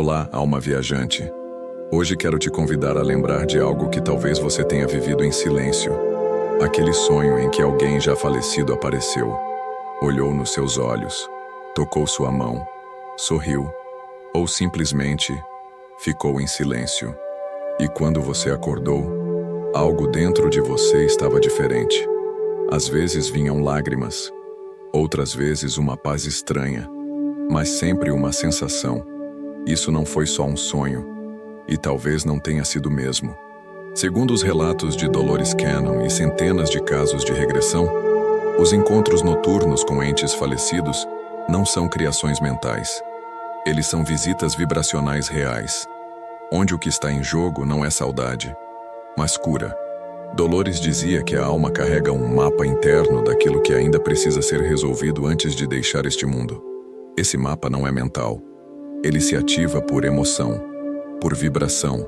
Olá, alma viajante. Hoje quero te convidar a lembrar de algo que talvez você tenha vivido em silêncio. Aquele sonho em que alguém já falecido apareceu, olhou nos seus olhos, tocou sua mão, sorriu, ou simplesmente ficou em silêncio. E quando você acordou, algo dentro de você estava diferente. Às vezes vinham lágrimas, outras vezes uma paz estranha, mas sempre uma sensação. Isso não foi só um sonho, e talvez não tenha sido mesmo. Segundo os relatos de Dolores Cannon e centenas de casos de regressão, os encontros noturnos com entes falecidos não são criações mentais. Eles são visitas vibracionais reais, onde o que está em jogo não é saudade, mas cura. Dolores dizia que a alma carrega um mapa interno daquilo que ainda precisa ser resolvido antes de deixar este mundo. Esse mapa não é mental. Ele se ativa por emoção, por vibração,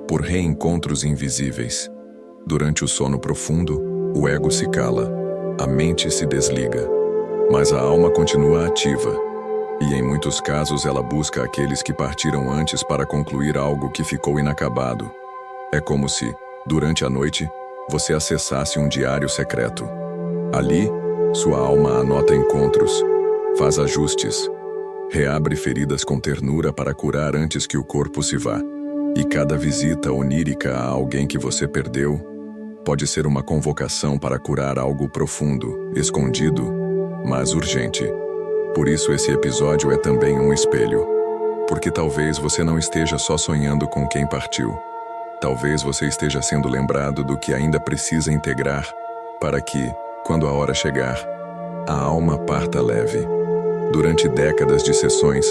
por reencontros invisíveis. Durante o sono profundo, o ego se cala, a mente se desliga, mas a alma continua ativa, e em muitos casos ela busca aqueles que partiram antes para concluir algo que ficou inacabado. É como se, durante a noite, você acessasse um diário secreto. Ali, sua alma anota encontros, faz ajustes, reabre feridas com ternura para curar antes que o corpo se vá. E cada visita onírica a alguém que você perdeu pode ser uma convocação para curar algo profundo, escondido, mas urgente. Por isso esse episódio é também um espelho. Porque talvez você não esteja só sonhando com quem partiu. Talvez você esteja sendo lembrado do que ainda precisa integrar para que, quando a hora chegar, a alma parta leve. Durante décadas de sessões,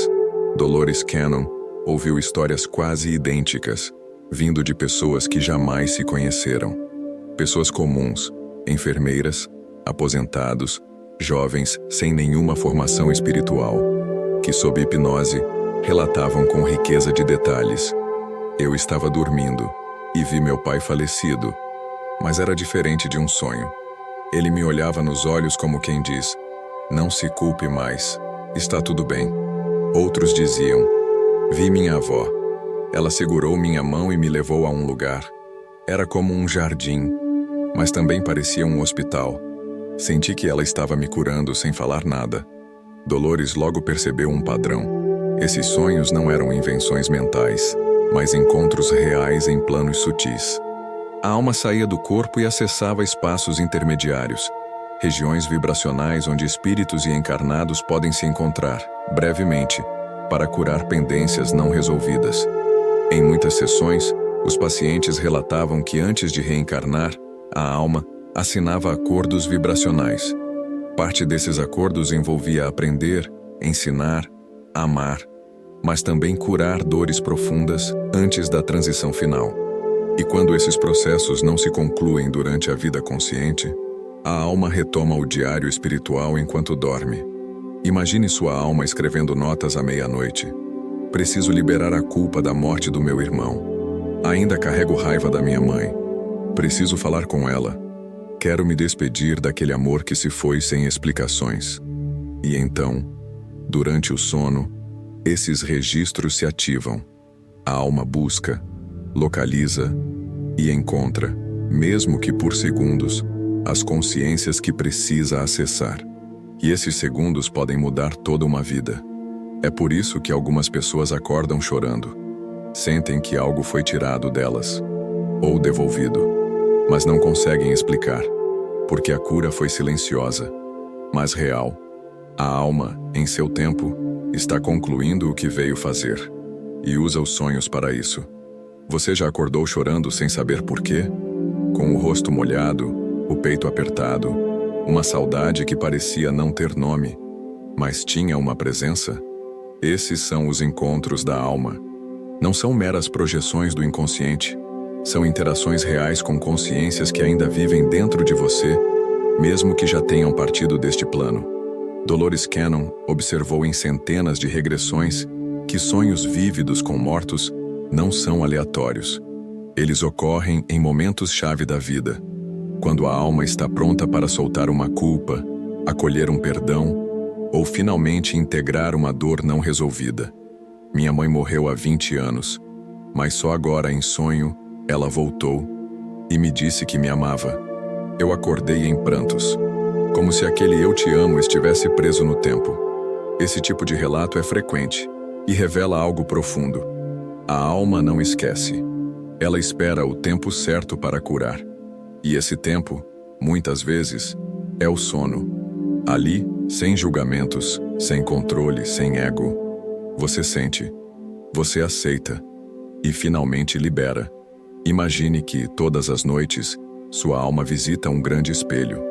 Dolores Cannon ouviu histórias quase idênticas, vindo de pessoas que jamais se conheceram. Pessoas comuns, enfermeiras, aposentados, jovens sem nenhuma formação espiritual, que sob hipnose relatavam com riqueza de detalhes. Eu estava dormindo e vi meu pai falecido, mas era diferente de um sonho. Ele me olhava nos olhos como quem diz: "Não se culpe mais, está tudo bem." Outros diziam: "Vi minha avó. Ela segurou minha mão e me levou a um lugar. Era como um jardim, mas também parecia um hospital. Senti que ela estava me curando sem falar nada." Dolores logo percebeu um padrão. Esses sonhos não eram invenções mentais, mas encontros reais em planos sutis. A alma saía do corpo e acessava espaços intermediários, regiões vibracionais onde espíritos e encarnados podem se encontrar, brevemente, para curar pendências não resolvidas. Em muitas sessões, os pacientes relatavam que antes de reencarnar, a alma assinava acordos vibracionais. Parte desses acordos envolvia aprender, ensinar, amar, mas também curar dores profundas antes da transição final. E quando esses processos não se concluem durante a vida consciente, a alma retoma o diário espiritual enquanto dorme. Imagine sua alma escrevendo notas à meia-noite. "Preciso liberar a culpa da morte do meu irmão. Ainda carrego raiva da minha mãe. Preciso falar com ela. Quero me despedir daquele amor que se foi sem explicações." E então, durante o sono, esses registros se ativam. A alma busca, localiza e encontra, mesmo que por segundos, as consciências que precisa acessar. E esses segundos podem mudar toda uma vida. É por isso que algumas pessoas acordam chorando. Sentem que algo foi tirado delas, ou devolvido, mas não conseguem explicar, porque a cura foi silenciosa, mas real. A alma, em seu tempo, está concluindo o que veio fazer, e usa os sonhos para isso. Você já acordou chorando sem saber por quê? Com o rosto molhado, o peito apertado, uma saudade que parecia não ter nome, mas tinha uma presença? Esses são os encontros da alma. Não são meras projeções do inconsciente. São interações reais com consciências que ainda vivem dentro de você, mesmo que já tenham partido deste plano. Dolores Cannon observou em centenas de regressões que sonhos vívidos com mortos não são aleatórios. Eles ocorrem em momentos-chave da vida, quando a alma está pronta para soltar uma culpa, acolher um perdão ou finalmente integrar uma dor não resolvida. Minha mãe morreu há 20 anos, mas só agora, em sonho, ela voltou e me disse que me amava. Eu acordei em prantos, como se aquele "eu te amo" estivesse preso no tempo. Esse tipo de relato é frequente e revela algo profundo. A alma não esquece. Ela espera o tempo certo para curar. E esse tempo, muitas vezes, é o sono. Ali, sem julgamentos, sem controle, sem ego, você sente, você aceita e finalmente libera. Imagine que, todas as noites, sua alma visita um grande espelho.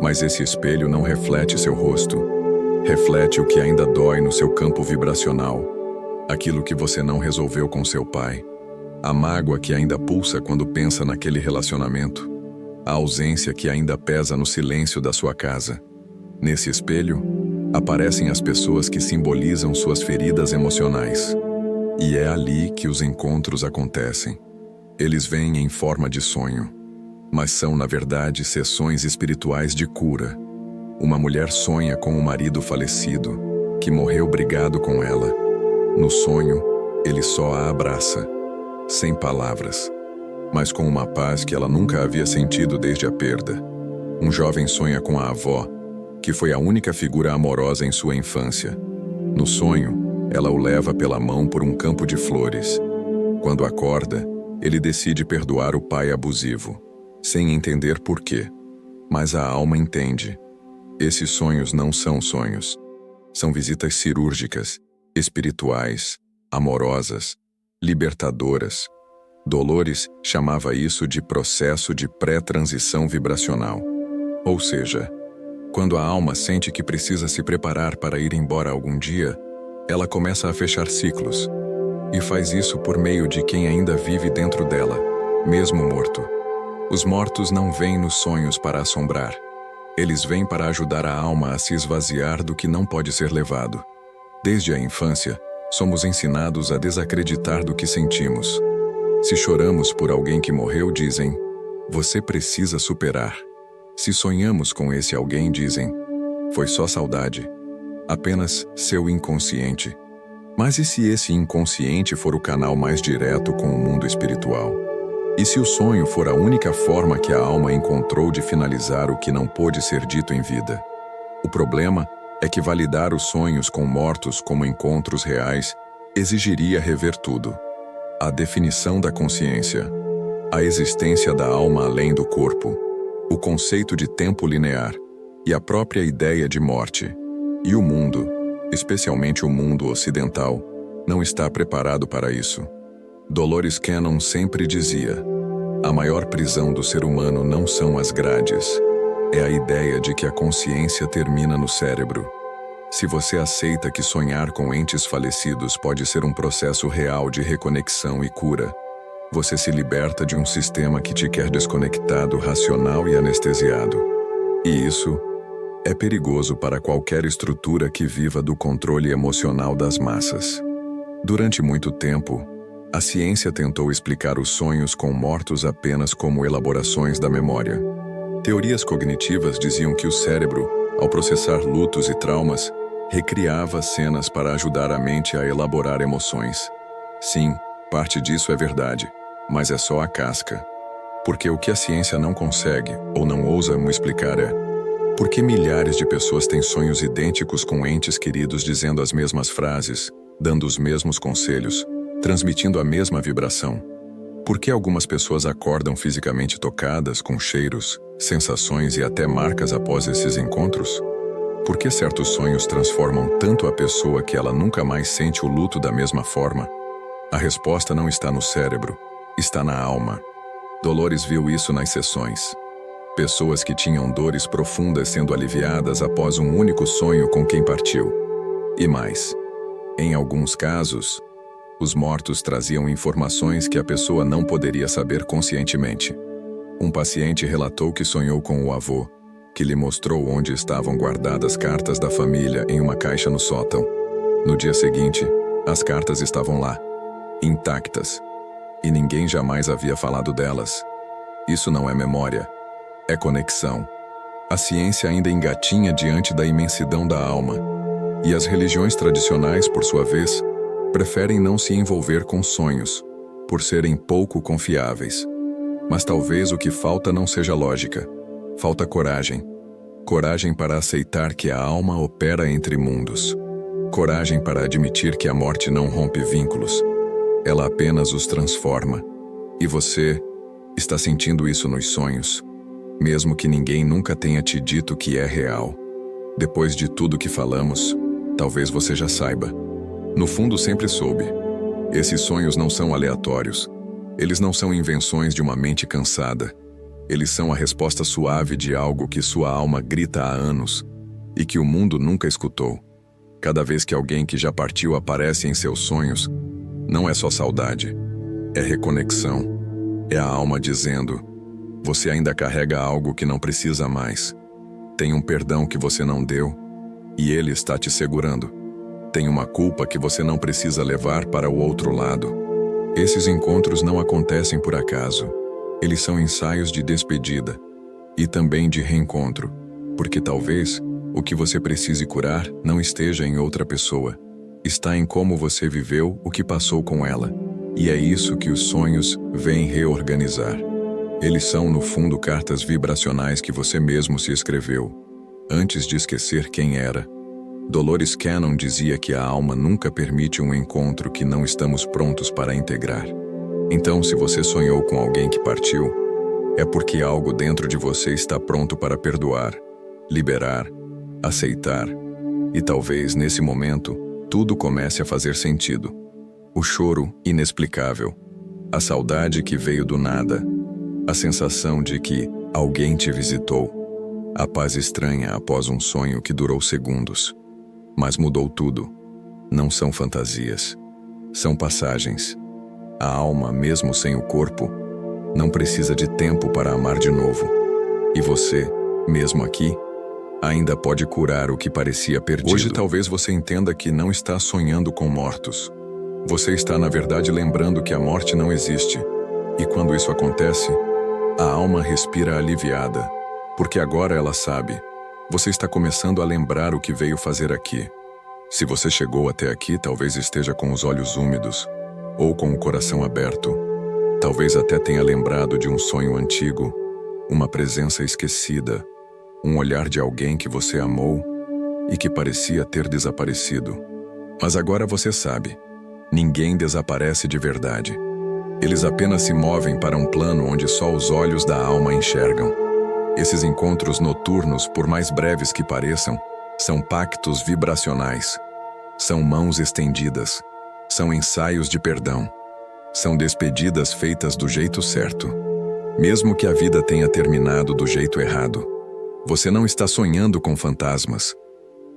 Mas esse espelho não reflete seu rosto. Reflete o que ainda dói no seu campo vibracional. Aquilo que você não resolveu com seu pai. A mágoa que ainda pulsa quando pensa naquele relacionamento. A ausência que ainda pesa no silêncio da sua casa. Nesse espelho, aparecem as pessoas que simbolizam suas feridas emocionais. E é ali que os encontros acontecem. Eles vêm em forma de sonho, mas são, na verdade, sessões espirituais de cura. Uma mulher sonha com um marido falecido, que morreu brigado com ela. No sonho, ele só a abraça, sem palavras, mas com uma paz que ela nunca havia sentido desde a perda. Um jovem sonha com a avó, que foi a única figura amorosa em sua infância. No sonho, ela o leva pela mão por um campo de flores. Quando acorda, ele decide perdoar o pai abusivo, sem entender por quê. Mas a alma entende. Esses sonhos não são sonhos. São visitas cirúrgicas, espirituais, amorosas, libertadoras. Dolores chamava isso de processo de pré-transição vibracional. Ou seja, quando a alma sente que precisa se preparar para ir embora algum dia, ela começa a fechar ciclos. E faz isso por meio de quem ainda vive dentro dela, mesmo morto. Os mortos não vêm nos sonhos para assombrar. Eles vêm para ajudar a alma a se esvaziar do que não pode ser levado. Desde a infância, somos ensinados a desacreditar do que sentimos. Se choramos por alguém que morreu, dizem, você precisa superar. Se sonhamos com esse alguém, dizem, foi só saudade, apenas seu inconsciente. Mas e se esse inconsciente for o canal mais direto com o mundo espiritual? E se o sonho for a única forma que a alma encontrou de finalizar o que não pôde ser dito em vida? O problema é que validar os sonhos com mortos como encontros reais exigiria rever tudo. A definição da consciência, a existência da alma além do corpo, o conceito de tempo linear e a própria ideia de morte. E o mundo, especialmente o mundo ocidental, não está preparado para isso. Dolores Cannon sempre dizia, a maior prisão do ser humano não são as grades, é a ideia de que a consciência termina no cérebro. Se você aceita que sonhar com entes falecidos pode ser um processo real de reconexão e cura, você se liberta de um sistema que te quer desconectado, racional e anestesiado. E isso é perigoso para qualquer estrutura que viva do controle emocional das massas. Durante muito tempo, a ciência tentou explicar os sonhos com mortos apenas como elaborações da memória. Teorias cognitivas diziam que o cérebro, ao processar lutos e traumas, recriava cenas para ajudar a mente a elaborar emoções. Sim, parte disso é verdade, mas é só a casca. Porque o que a ciência não consegue, ou não ousa me explicar é: por que milhares de pessoas têm sonhos idênticos com entes queridos dizendo as mesmas frases, dando os mesmos conselhos, transmitindo a mesma vibração? Por que algumas pessoas acordam fisicamente tocadas, com cheiros, sensações e até marcas após esses encontros? Por que certos sonhos transformam tanto a pessoa que ela nunca mais sente o luto da mesma forma? A resposta não está no cérebro, está na alma. Dolores viu isso nas sessões. Pessoas que tinham dores profundas sendo aliviadas após um único sonho com quem partiu. E mais, em alguns casos, os mortos traziam informações que a pessoa não poderia saber conscientemente. Um paciente relatou que sonhou com o avô, que lhe mostrou onde estavam guardadas cartas da família em uma caixa no sótão. No dia seguinte, as cartas estavam lá, intactas, e ninguém jamais havia falado delas. Isso não é memória, é conexão. A ciência ainda engatinha diante da imensidão da alma, e as religiões tradicionais, por sua vez, Preferem não se envolver com sonhos, por serem pouco confiáveis. Mas talvez o que falta não seja lógica. Falta coragem. Coragem para aceitar que a alma opera entre mundos. Coragem para admitir que a morte não rompe vínculos. Ela apenas os transforma. E você está sentindo isso nos sonhos, mesmo que ninguém nunca tenha te dito que é real. Depois de tudo que falamos, talvez você já saiba. No fundo, sempre soube. Esses sonhos não são aleatórios. Eles não são invenções de uma mente cansada. Eles são a resposta suave de algo que sua alma grita há anos e que o mundo nunca escutou. Cada vez que alguém que já partiu aparece em seus sonhos, não é só saudade, é reconexão. É a alma dizendo: você ainda carrega algo que não precisa mais. Tem um perdão que você não deu e ele está te segurando. Tem uma culpa que você não precisa levar para o outro lado. Esses encontros não acontecem por acaso. Eles são ensaios de despedida e também de reencontro, porque talvez o que você precise curar não esteja em outra pessoa. Está em como você viveu o que passou com ela. E é isso que os sonhos vêm reorganizar. Eles são, no fundo, cartas vibracionais que você mesmo se escreveu, antes de esquecer quem era. Dolores Cannon dizia que a alma nunca permite um encontro que não estamos prontos para integrar. Então, se você sonhou com alguém que partiu, é porque algo dentro de você está pronto para perdoar, liberar, aceitar. E talvez, nesse momento, tudo comece a fazer sentido. O choro inexplicável, a saudade que veio do nada, a sensação de que alguém te visitou, a paz estranha após um sonho que durou segundos. Mas mudou tudo. Não são fantasias. São passagens. A alma, mesmo sem o corpo, não precisa de tempo para amar de novo. E você, mesmo aqui, ainda pode curar o que parecia perdido. Hoje talvez você entenda que não está sonhando com mortos. Você está, na verdade, lembrando que a morte não existe. E quando isso acontece, a alma respira aliviada, porque agora ela sabe. Você está começando a lembrar o que veio fazer aqui. Se você chegou até aqui, talvez esteja com os olhos úmidos, ou com o coração aberto. Talvez até tenha lembrado de um sonho antigo, uma presença esquecida, um olhar de alguém que você amou e que parecia ter desaparecido. Mas agora você sabe, ninguém desaparece de verdade. Eles apenas se movem para um plano onde só os olhos da alma enxergam. Esses encontros noturnos, por mais breves que pareçam, são pactos vibracionais. São mãos estendidas. São ensaios de perdão. São despedidas feitas do jeito certo. Mesmo que a vida tenha terminado do jeito errado, você não está sonhando com fantasmas.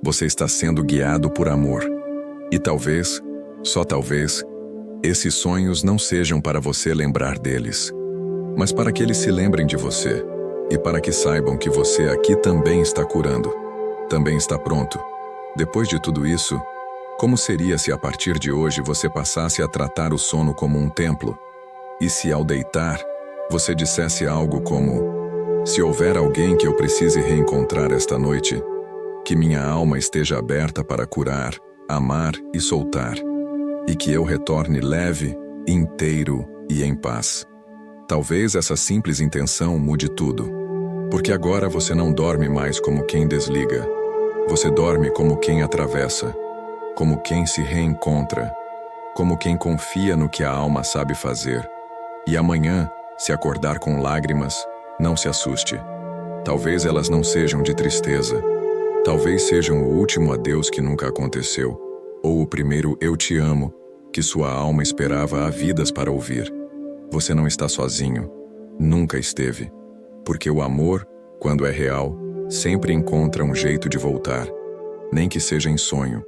Você está sendo guiado por amor. E talvez, só talvez, esses sonhos não sejam para você lembrar deles, mas para que eles se lembrem de você. E para que saibam que você aqui também está curando, também está pronto. Depois de tudo isso, como seria se a partir de hoje você passasse a tratar o sono como um templo? E se ao deitar, você dissesse algo como: se houver alguém que eu precise reencontrar esta noite, que minha alma esteja aberta para curar, amar e soltar, e que eu retorne leve, inteiro e em paz. Talvez essa simples intenção mude tudo, porque agora você não dorme mais como quem desliga. Você dorme como quem atravessa, como quem se reencontra, como quem confia no que a alma sabe fazer. E amanhã, se acordar com lágrimas, não se assuste. Talvez elas não sejam de tristeza. Talvez sejam o último adeus que nunca aconteceu, ou o primeiro eu te amo, que sua alma esperava há vidas para ouvir. Você não está sozinho, nunca esteve, porque o amor, quando é real, sempre encontra um jeito de voltar, nem que seja em sonho.